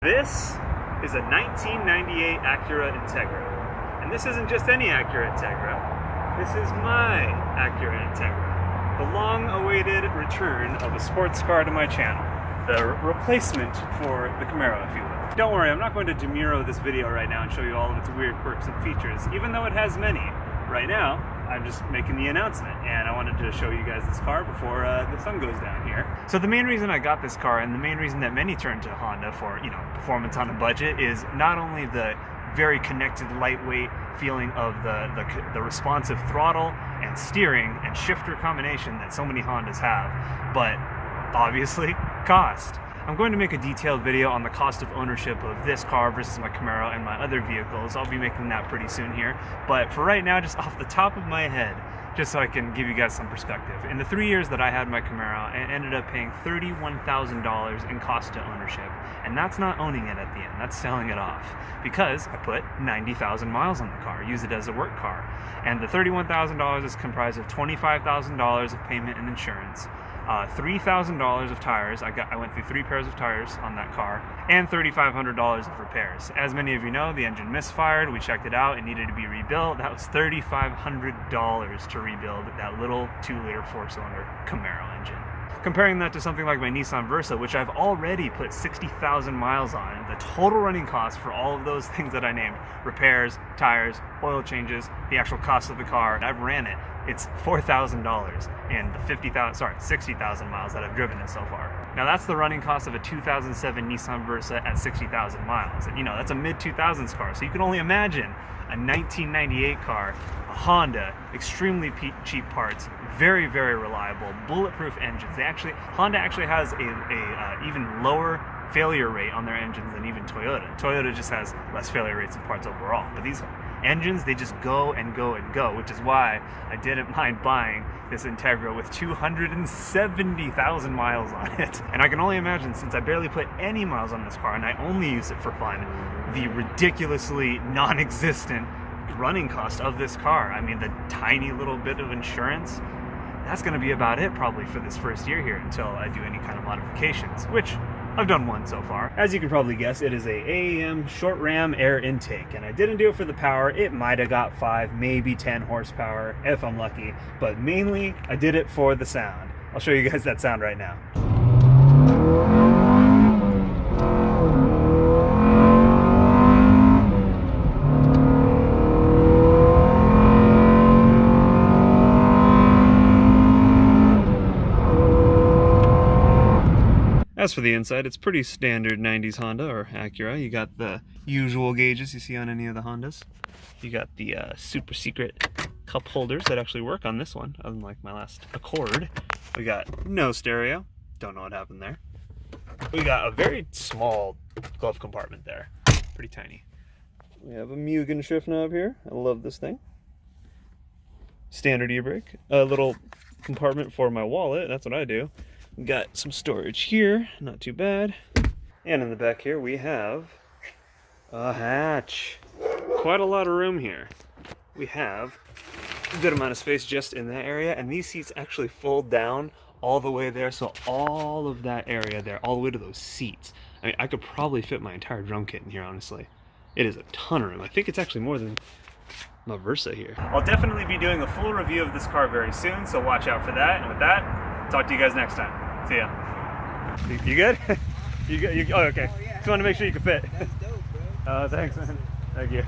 This is a 1998 Acura Integra. And this isn't just any Acura Integra. This is my Acura Integra. The long-awaited return of a sports car to my channel. The replacement for the Camaro, if you will. Don't worry, I'm not going to demuro this video right now and show you all of its weird quirks and features, even though it has many. Right now, I'm just making the announcement, and I wanted to show you guys this car before the sun goes down here. So the main reason I got this car, and the main reason that many turn to Honda for, performance on a budget, is not only the very connected, lightweight feeling of the responsive throttle and steering and shifter combination that so many Hondas have, but obviously cost. I'm going to make a detailed video on the cost of ownership of this car versus my Camaro and my other vehicles. I'll be making that pretty soon here. But for right now, just off the top of my head, just so I can give you guys some perspective. In the 3 years that I had my Camaro, I ended up paying $31,000 in cost to ownership. And that's not owning it at the end, that's selling it off. Because I put 90,000 miles on the car, use it as a work car. And the $31,000 is comprised of $25,000 of payment and insurance, $3,000 of tires. I went through 3 pairs of tires on that car, and $3,500 of repairs. As many of you know, the engine misfired. We checked it out. It needed to be rebuilt. That was $3,500 to rebuild that little 2-liter 4-cylinder Camaro engine. Comparing that to something like my Nissan Versa, which I've already put 60,000 miles on, the total running cost for all of those things that I named, repairs, tires, oil changes, the actual cost of the car, I've ran it. It's $4,000 in the 60,000 miles that I've driven it so far. Now that's the running cost of a 2007 Nissan Versa at 60,000 miles. And that's a mid-2000s car, so you can only imagine a 1998 car, a Honda, extremely cheap parts, very, very reliable, bulletproof engines. Honda actually has a even lower failure rate on their engines than even Toyota. Toyota just has less failure rates of parts overall, but these engines, they just go and go and go, which is why I didn't mind buying this Integra with 270,000 miles on it. And I can only imagine, since I barely put any miles on this car and I only use it for fun, the ridiculously non-existent running cost of this car. I mean, the tiny little bit of insurance, that's going to be about it probably for this first year here until I do any kind of modifications, which I've done one so far. As you can probably guess, it is a AAM short ram air intake, and I didn't do it for the power. It might have got 5, maybe 10 horsepower if I'm lucky, but mainly I did it for the sound. I'll show you guys that sound right now. As for the inside, it's pretty standard 90s Honda or Acura. You got the usual gauges you see on any of the Hondas. You got the super secret cup holders that actually work on this one, unlike my last Accord. We got no stereo. Don't know what happened there. We got a very small glove compartment there. Pretty tiny. We have a Mugen shift knob here. I love this thing. Standard e-brake. A little compartment for my wallet. That's what I do. We got some storage here, not too bad. And in the back here we have a hatch. Quite a lot of room here. We have a good amount of space just in that area, and these seats actually fold down all the way there, so all of that area there, all the way to those seats. I mean, I could probably fit my entire drum kit in here, honestly. It is a ton of room. I think it's actually more than my Versa here. I'll definitely be doing a full review of this car very soon, so watch out for that. And with that, talk to you guys next time. See ya. You good? You good? Oh, okay. Oh, yeah. Just wanted to make sure you could fit. That's dope, bro. Thanks, man. Thank you.